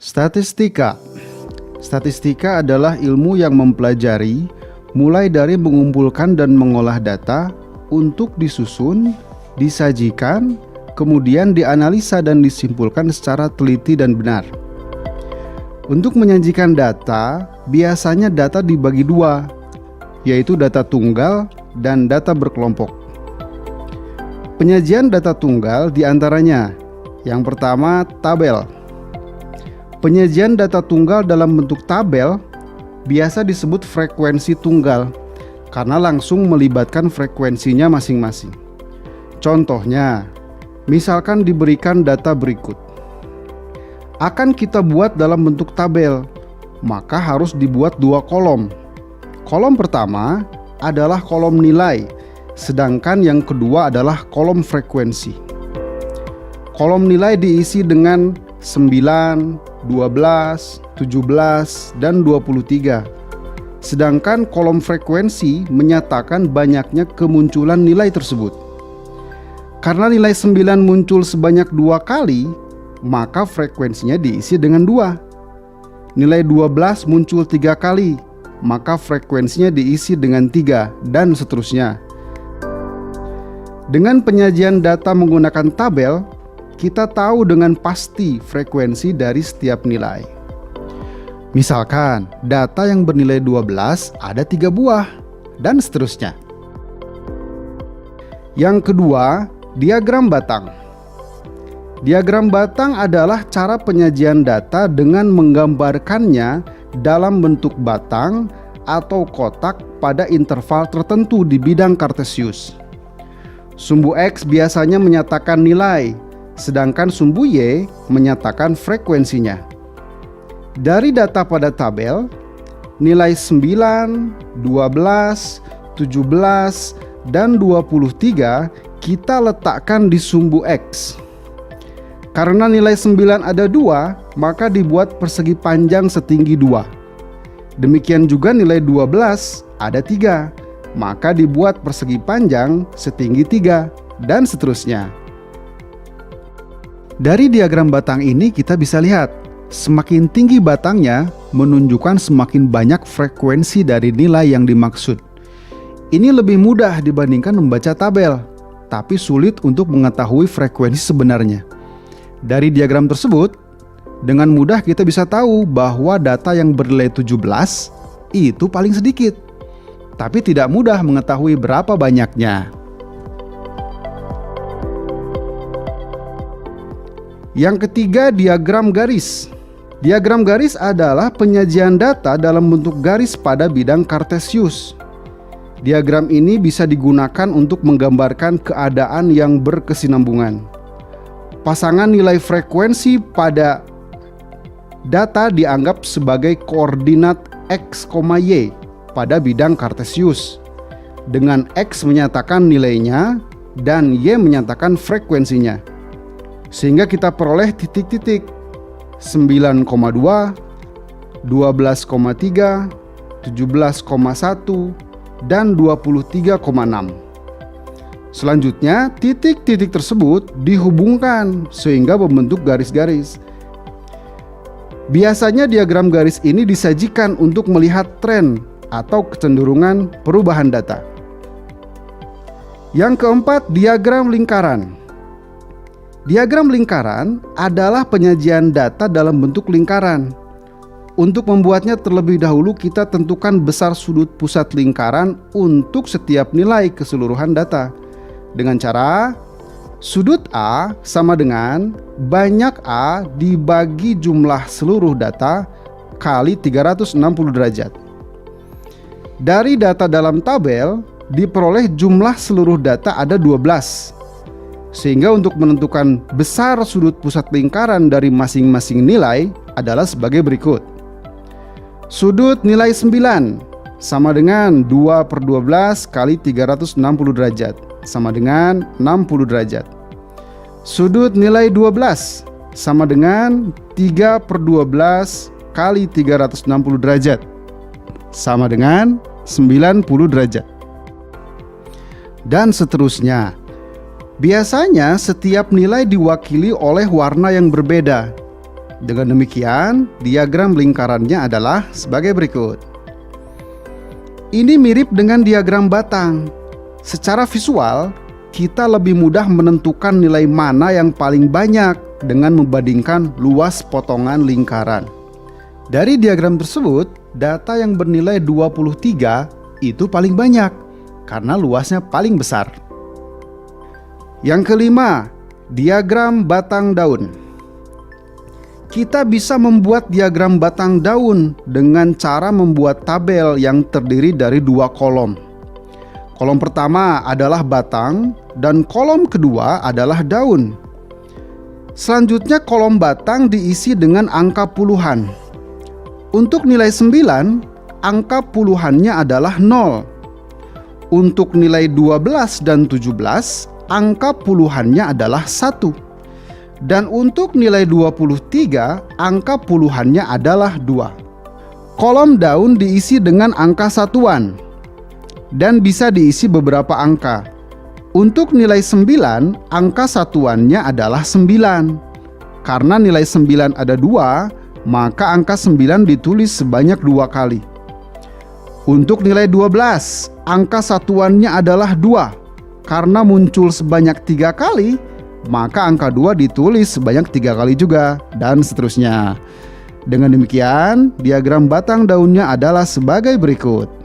Statistika. Statistika adalah ilmu yang mempelajari mulai dari mengumpulkan dan mengolah data untuk disusun, disajikan, kemudian dianalisa dan disimpulkan secara teliti dan benar. Untuk menyajikan data, biasanya data dibagi dua, yaitu data tunggal dan data berkelompok. Penyajian data tunggal diantaranya, yang pertama tabel. Penyajian data tunggal dalam bentuk tabel biasa disebut frekuensi tunggal karena langsung melibatkan frekuensinya masing-masing. Contohnya, misalkan diberikan data berikut. Akan kita buat dalam bentuk tabel, maka harus dibuat dua kolom. Kolom pertama adalah kolom nilai, sedangkan yang kedua adalah kolom frekuensi. Kolom nilai diisi dengan 9, 12, 17, dan 23. Sedangkan kolom frekuensi menyatakan banyaknya kemunculan nilai tersebut. Karena nilai 9 muncul sebanyak 2 kali, maka frekuensinya diisi dengan 2. Nilai 12 muncul 3 kali, maka frekuensinya diisi dengan 3, dan seterusnya. Dengan penyajian data menggunakan tabel, kita tahu dengan pasti frekuensi dari setiap nilai. Misalkan, data yang bernilai 12 ada 3 buah, dan seterusnya. Yang kedua, diagram batang. Diagram batang adalah cara penyajian data dengan menggambarkannya dalam bentuk batang atau kotak pada interval tertentu di bidang kartesius. Sumbu X biasanya menyatakan nilai, sedangkan sumbu Y menyatakan frekuensinya. Dari data pada tabel, nilai 9, 12, 17, dan 23 kita letakkan di sumbu X. Karena nilai 9 ada 2, maka dibuat persegi panjang setinggi 2. Demikian juga nilai 12 ada 3, maka dibuat persegi panjang setinggi 3, dan seterusnya. Dari diagram batang ini kita bisa lihat, semakin tinggi batangnya menunjukkan semakin banyak frekuensi dari nilai yang dimaksud. Ini lebih mudah dibandingkan membaca tabel, tapi sulit untuk mengetahui frekuensi sebenarnya. Dari diagram tersebut, dengan mudah kita bisa tahu bahwa data yang bernilai 17 itu paling sedikit, tapi tidak mudah mengetahui berapa banyaknya. Yang ketiga, diagram garis. Diagram garis adalah penyajian data dalam bentuk garis pada bidang kartesius. Diagram ini bisa digunakan untuk menggambarkan keadaan yang berkesinambungan. Pasangan nilai frekuensi pada data dianggap sebagai koordinat X, Y pada bidang kartesius, dengan X menyatakan nilainya dan Y menyatakan frekuensinya. Sehingga kita peroleh titik-titik 9,2, 12,3, 17,1, dan 23,6. Selanjutnya, titik-titik tersebut dihubungkan sehingga membentuk garis-garis. Biasanya diagram garis ini disajikan untuk melihat tren atau kecenderungan perubahan data. Yang keempat, diagram lingkaran. Diagram lingkaran adalah penyajian data dalam bentuk lingkaran. Untuk membuatnya terlebih dahulu kita tentukan besar sudut pusat lingkaran untuk setiap nilai keseluruhan data. Dengan cara sudut A sama dengan banyak A dibagi jumlah seluruh data kali 360 derajat. Dari data dalam tabel diperoleh jumlah seluruh data ada 12. Sehingga untuk menentukan besar sudut pusat lingkaran dari masing-masing nilai adalah sebagai berikut. Sudut nilai 9 sama dengan 2/12 kali 360 derajat sama dengan 60 derajat. Sudut nilai 12 sama dengan 3/12 kali 360 derajat sama dengan 90 derajat. Dan seterusnya. Biasanya setiap nilai diwakili oleh warna yang berbeda. Dengan demikian, diagram lingkarannya adalah sebagai berikut. Ini mirip dengan diagram batang. Secara visual, kita lebih mudah menentukan nilai mana yang paling banyak dengan membandingkan luas potongan lingkaran. Dari diagram tersebut, data yang bernilai 23 itu paling banyak karena luasnya paling besar. Yang kelima, diagram batang daun. Kita bisa membuat diagram batang daun dengan cara membuat tabel yang terdiri dari dua kolom. Kolom pertama adalah batang dan kolom kedua adalah daun. Selanjutnya kolom batang diisi dengan angka puluhan. Untuk nilai 9, angka puluhannya adalah 0. Untuk nilai 12 dan 17, angka puluhannya adalah 1. Dan untuk nilai 23, angka puluhannya adalah 2. Kolom daun diisi dengan angka satuan dan bisa diisi beberapa angka. Untuk nilai 9, angka satuannya adalah 9. Karena nilai 9 ada 2, maka angka 9 ditulis sebanyak 2 kali. Untuk nilai 12, angka satuannya adalah 2. Karena muncul sebanyak 3 kali, maka angka 2 ditulis sebanyak 3 kali juga, dan seterusnya. Dengan demikian, diagram batang daunnya adalah sebagai berikut.